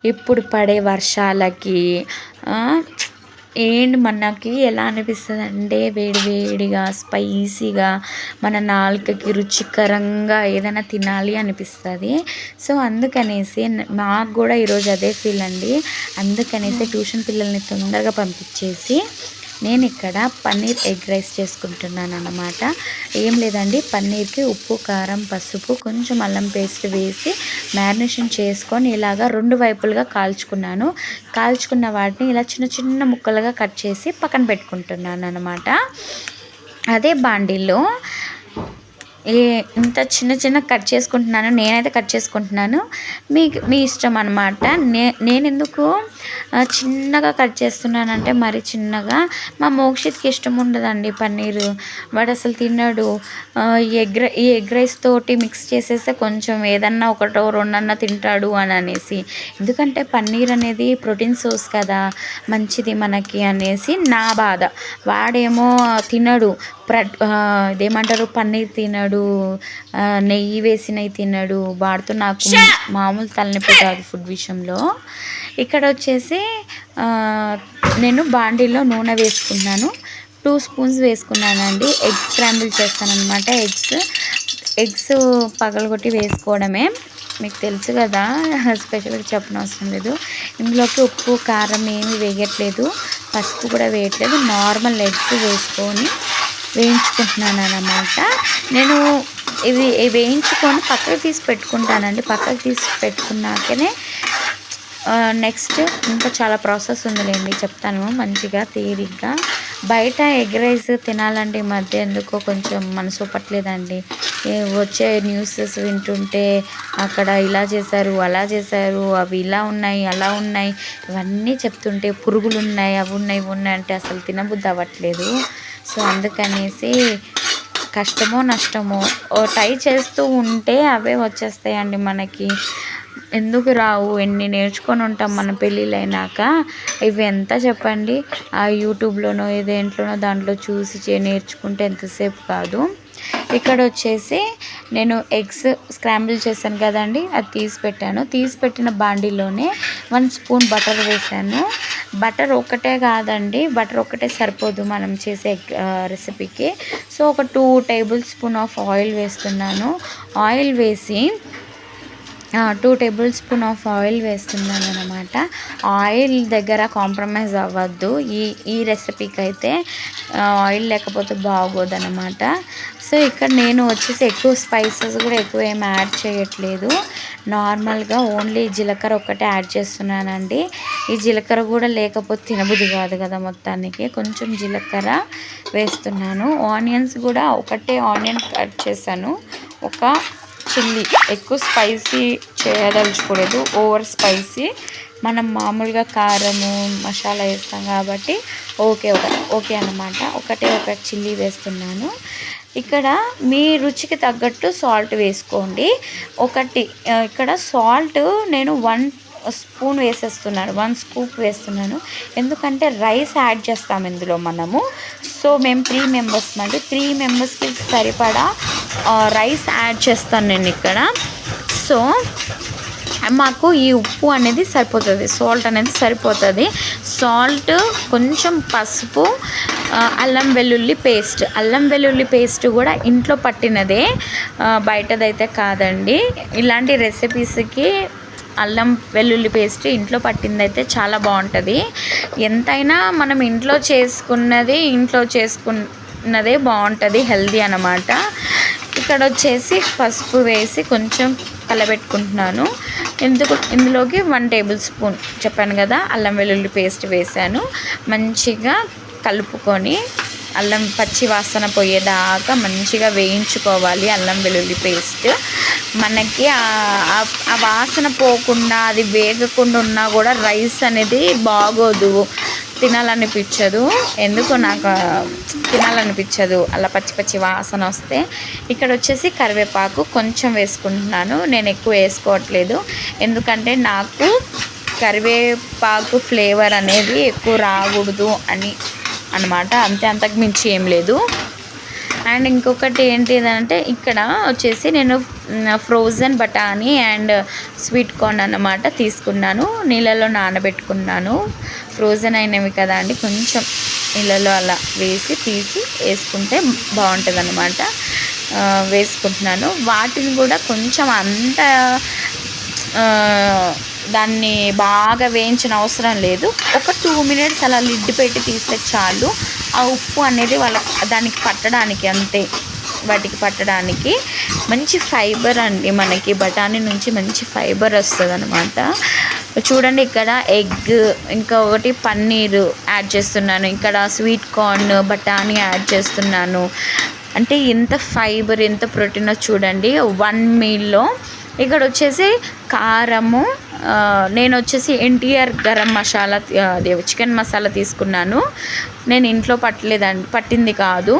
ఇప్పుడు పడే వర్షాలకి ఏంటి మనకి ఎలా అనిపిస్తుంది అంటే వేడి వేడిగా స్పైసీగా మన నాలుకకి రుచికరంగా ఏదైనా తినాలి అనిపిస్తుంది. సో అందుకనేసి మాకు కూడా ఈరోజు అదే ఫీల్ అండి. అందుకనేసి ట్యూషన్ పిల్లల్ని తొందరగా పంపించేసి నేను ఇక్కడ పన్నీర్ ఎగ్ రైస్ చేసుకుంటున్నాను అన్నమాట. ఏం లేదండి, పన్నీర్కి ఉప్పు, కారం, పసుపు, కొంచెం అల్లం పేస్ట్ వేసి మ్యారినేషన్ చేసుకొని ఇలాగా 2 వైపులుగా కాల్చుకున్న వాటిని ఇలా చిన్న చిన్న ముక్కలుగా కట్ చేసి పక్కన పెట్టుకుంటున్నాను అన్నమాట. అదే బాండీలో ఇంత చిన్న కట్ చేసుకుంటున్నాను. నేనైతే కట్ చేసుకుంటున్నాను, మీ ఇష్టం అనమాట. నేను ఎందుకు చిన్నగా కట్ చేస్తున్నానంటే మరి చిన్నగా మా మోక్షిత్కి ఇష్టం ఉండదండి పన్నీరు. వాడు అసలు తిన్నాడు. ఈ ఎగ్ రైస్ తోటి మిక్స్ చేసేస్తే కొంచెం ఏదన్నా ఒకటో రెండన్నా తింటాడు అని అనేసి, ఎందుకంటే పన్నీర్ అనేది ప్రోటీన్ సోర్స్ కదా, మంచిది మనకి అనేసి నా బాధ. వాడేమో తినడు, ఇదేమంటారు పన్నీర్ తినడు, నెయ్యి వేసినవి తినడు. వాడితో నాకు మామూలు తలనొప్పి కాదు ఫుడ్ విషయంలో. ఇక్కడ వచ్చేసి నేను బాండీలో నూనె వేసుకున్నాను. 2 స్పూన్స్ వేసుకున్నానండి. ఎగ్ స్క్రాంబుల్ చేస్తాను అనమాట. ఎగ్స్ పగలగొట్టి వేసుకోవడమే, మీకు తెలుసు కదా, స్పెషల్గా చెప్పనవసరం లేదు. ఇందులోకి ఉప్పు, కారం ఏమి వేయట్లేదు, పసుపు కూడా వేయట్లేదు. నార్మల్ ఎగ్స్ వేసుకొని వేయించుకుంటున్నాను అన్నమాట. నేను ఇవి వేయించుకొని పక్కకు తీసి పెట్టుకుంటానండి. పక్కకు తీసి పెట్టుకున్నాకనే నెక్స్ట్ ఇంకా చాలా ప్రాసెస్ ఉందిలేండి, చెప్తాను మంచిగా తీరిగ్గా. బయట ఎగ్ రైస్ తినాలంటే ఈ మధ్య ఎందుకో కొంచెం మనసు ఒప్పట్లేదండి. వచ్చే న్యూసెస్ వింటుంటే అక్కడ ఇలా చేశారు, అలా చేశారు, అవి ఇలా ఉన్నాయి, అలా ఉన్నాయి, ఇవన్నీ చెప్తుంటే పురుగులు ఉన్నాయి, అవి ఉన్నాయి, ఇవి ఉన్నాయి అంటే అసలు తినబుద్ధి అవ్వట్లేదు. సో అందుకనేసి కష్టమో నష్టమో ట్రై చేస్తూ ఉంటే అవే వచ్చేస్తాయండి మనకి. ఎందుకు రావు? ఎన్ని నేర్చుకొని ఉంటాం మన పెళ్ళిళ్ళైనాక. ఇవి ఎంత చెప్పండి, ఆ యూట్యూబ్లోనో దేంట్లోనో దాంట్లో చూసి నేర్చుకుంటే ఎంతసేపు కాదు. ఇక్కడ వచ్చేసి నేను ఎగ్స్ స్క్రాంబుల్ చేశాను కదండి, అది తీసి పెట్టిన బాండీలోనే 1 స్పూన్ బటర్ వేసాను. బటర్ ఒకటే కాదండి, బటర్ ఒకటే సరిపోదు మనం చేసే రెసిపీకి. సో ఒక 2 టేబుల్ స్పూన్ ఆఫ్ ఆయిల్ వేస్తున్నాను. ఆయిల్ వేసి 2 టేబుల్ స్పూన్ ఆఫ్ ఆయిల్ వేస్తున్నాను అనమాట. ఆయిల్ దగ్గర కాంప్రమైజ్ అవ్వద్దు ఈ రెసిపీకి అయితే. ఆయిల్ లేకపోతే బాగోదన్నమాట. సో ఇక్కడ నేను వచ్చేసి ఎక్కువ స్పైసెస్ కూడా ఎక్కువ ఏమి యాడ్ చేయట్లేదు. నార్మల్గా ఓన్లీ జీలకర్ర ఒక్కటే యాడ్ చేస్తున్నానండి. ఈ జీలకర్ర కూడా లేకపోతే తినబుద్ధి కాదు కదా మొత్తానికి. కొంచెం జీలకర్ర వేస్తున్నాను. ఆనియన్స్ కూడా ఒకటే ఆనియన్ కట్ చేశాను. ఒక చిల్లీ, ఎక్కువ స్పైసీ చేయదలుచుకోలేదు, ఓవర్ స్పైసీ. మనం మామూలుగా కారము మసాలా వేస్తాం కాబట్టి ఓకే అన్నమాట. ఒక చిల్లీ వేస్తున్నాను. ఇక్కడ మీ రుచికి తగ్గట్టు సాల్ట్ వేసుకోండి. ఇక్కడ సాల్ట్ నేను 1 స్పూన్ వేసేస్తున్నాను, 1 స్కూప్ వేస్తున్నాను. ఎందుకంటే రైస్ యాడ్ చేస్తాం ఇందులో మనము. సో మేము 3 మెంబర్స్ అండి, 3 మెంబర్స్కి సరిపడా రైస్ యాడ్ చేస్తాను నేను ఇక్కడ. సో మాకు ఈ ఉప్పు అనేది సరిపోతుంది, సాల్ట్ అనేది సరిపోతుంది. సాల్ట్, కొంచెం పసుపు, అల్లం వెల్లుల్లి పేస్ట్ కూడా ఇంట్లో పట్టినదే, బయటదైతే కాదండి. ఇలాంటి రెసిపీస్కి అల్లం వెల్లుల్లి పేస్ట్ ఇంట్లో పట్టిందైతే చాలా బాగుంటుంది. ఎంతైనా మనం ఇంట్లో చేసుకున్నదే బాగుంటుంది, హెల్దీ అన్నమాట. ఇక్కడ వచ్చేసి పసుపు వేసి కొంచెం కలబెట్టుకుంటున్నాను. ఇందులోకి 1 టేబుల్ స్పూన్ చెప్పాను కదా అల్లం వెల్లుల్లి పేస్ట్ వేసాను. మంచిగా కలుపుకొని అల్లం పచ్చి వాసన పోయేదాకా మంచిగా వేయించుకోవాలి. అల్లం వెల్లుల్లి పేస్ట్ మనకి ఆ వాసన పోకుండా, అది వేగకుండా ఉన్నా కూడా రైస్ అనేది బాగోదు, తినాలనిపించదు. ఎందుకో నాకు తినాలనిపించదు అలా పచ్చి వాసన వస్తే. ఇక్కడ వచ్చేసి కరివేపాకు కొంచెం వేసుకుంటున్నాను, నేను ఎక్కువ వేసుకోవట్లేదు. ఎందుకంటే నాకు కరివేపాకు ఫ్లేవర్ అనేది ఎక్కువ రాకూడదు అని అన్నమాట. అంతకు మించి ఏం లేదు. అండ్ ఇంకొకటి ఏంటి అంటే ఇక్కడ వచ్చేసి నేను ఫ్రోజన్ బఠానీ అండ్ స్వీట్ కార్న్ అన్నమాట తీసుకున్నాను. నీళ్ళలో నానబెట్టుకున్నాను. ఫ్రోజన్ అయినవి కదా అండి, కొంచెం నీళ్ళలో అలా వేసి తీసి వేసుకుంటే బాగుంటుంది అన్నమాట. వేసుకుంటున్నాను. వాటిని కూడా కొంచెం అంత దాన్ని బాగా వేయించిన అవసరం లేదు. ఒక 2 మినిట్స్ అలా లిడ్ పెట్టి తీస్తే చాలు. ఆ ఉప్పు అనేది దానికి పట్టడానికి, అంతే, వాటికి పట్టడానికి. మంచి ఫైబర్ అండి, మనకి బఠానీ నుంచి మంచి ఫైబర్ వస్తుంది అనమాట. చూడండి, ఇక్కడ ఎగ్, ఇంకొకటి పన్నీరు యాడ్ చేస్తున్నాను. ఇక్కడ స్వీట్ కార్న్, బఠానీ యాడ్ చేస్తున్నాను. అంటే ఎంత ఫైబర్, ఎంత ప్రోటీనో చూడండి 1 మీల్లో. ఇక్కడ వచ్చేసి కారము, నేను వచ్చేసి ఎన్టీఆర్ గరం మసాలా, అదే చికెన్ మసాలా తీసుకున్నాను. నేను ఇంట్లో పట్టింది కాదు.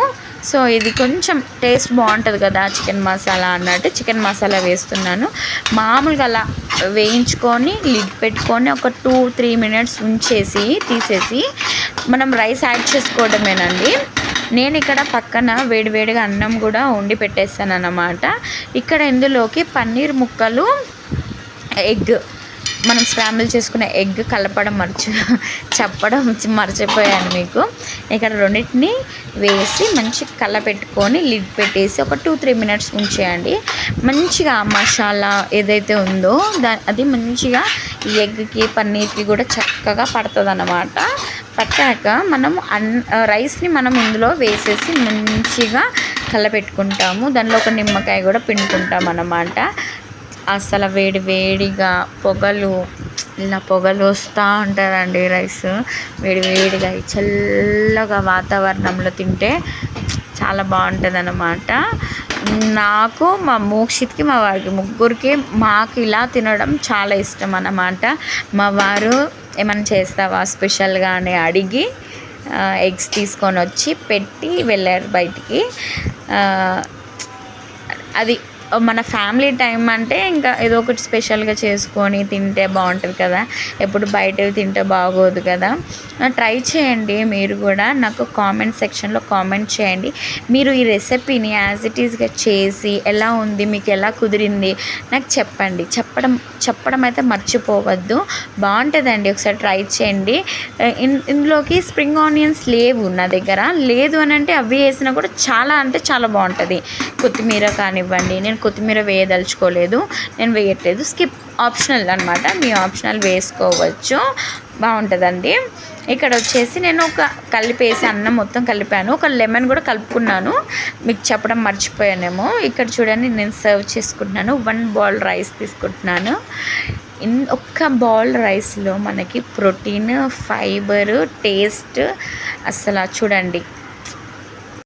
సో ఇది కొంచెం టేస్ట్ బాగుంటుంది కదా చికెన్ మసాలా అన్నట్టు చికెన్ మసాలా వేస్తున్నాను. మామూలుగా అలా వేయించుకొని లిడ్ పెట్టుకొని ఒక 2-3 మినిట్స్ ఉంచేసి తీసేసి మనం రైస్ యాడ్ చేసుకోవడమేనండి. నేను ఇక్కడ పక్కన వేడివేడిగా అన్నం కూడా వండి పెట్టేస్తాను అన్నమాట. ఇక్కడ ఇందులోకి పన్నీర్ ముక్కలు, ఎగ్, మనం స్క్రాంబుల్ చేసుకునే ఎగ్ కలపడం చెప్పడం మర్చిపోయాను మీకు. ఇక్కడ రెండింటిని వేసి మంచి కలపెట్టుకొని లిడ్ పెట్టేసి ఒక 2-3 మినిట్స్ ఉంచేయండి. మంచిగా మసాలా ఏదైతే ఉందో అది మంచిగా ఈ ఎగ్కి, పన్నీర్కి కూడా చక్కగా పడుతుంది అన్నమాట. పట్టాక మనం రైస్ని మనం ఇందులో వేసేసి మంచిగా కలపెట్టుకుంటాము. దానిలో ఒక నిమ్మకాయ కూడా పిండుకుంటాం అన్నమాట. అసలు వేడిగా ఇలా పొగలు వస్తూ ఉంటుందండి. రైస్ వేడిగా చల్లగా వాతావరణంలో తింటే చాలా బాగుంటుంది అన్నమాట. నాకు, మా మోక్షిత్కి, మా వారికి ముగ్గురికి మాకు ఇలా తినడం చాలా ఇష్టం అన్నమాట. మా వారు ఏమైనా చేస్తావా స్పెషల్గా అని అడిగి ఎగ్స్ తీసుకొని వచ్చి పెట్టి వెళ్ళారు బయటికి. అది మన ఫ్యామిలీ టైం అంటే ఇంకా ఏదో ఒకటి స్పెషల్గా చేసుకొని తింటే బాగుంటుంది కదా, ఎప్పుడు బయటవి తింటే బాగోదు కదా. ట్రై చేయండి మీరు కూడా. నాకు కామెంట్ సెక్షన్లో కామెంట్ చేయండి. మీరు ఈ రెసిపీని యాజ్ ఇట్ ఈస్గా చేసి ఎలా ఉంది, మీకు ఎలా కుదిరింది నాకు చెప్పండి. చెప్పడం అయితే మర్చిపోవద్దు. బాగుంటుందండి, ఒకసారి ట్రై చేయండి. ఇందులోకి స్ప్రింగ్ ఆనియన్స్ లేవు నా దగ్గర. లేదు అని అంటే అవి వేసినా కూడా చాలా అంటే చాలా బాగుంటుంది. కొత్తిమీర కానివ్వండి, నేను కొత్తిమీర వేయదలుచుకోలేదు, నేను వేయట్లేదు. స్కిప్, ఆప్షనల్ అనమాట. మీ ఆప్షనల్ వేసుకోవచ్చు, బాగుంటుందండి. ఇక్కడ వచ్చేసి నేను కలిపేసి అన్నం మొత్తం కలిపాను. ఒక లెమన్ కూడా కలుపుకున్నాను, మీకు చెప్పడం మర్చిపోయానేమో. ఇక్కడ చూడండి, నేను సర్వ్ చేసుకుంటున్నాను. 1 బౌల్ రైస్ తీసుకుంటున్నాను. ఒక్క బౌల్ రైస్లో మనకి ప్రోటీన్, ఫైబర్, టేస్ట్ అసలు చూడండి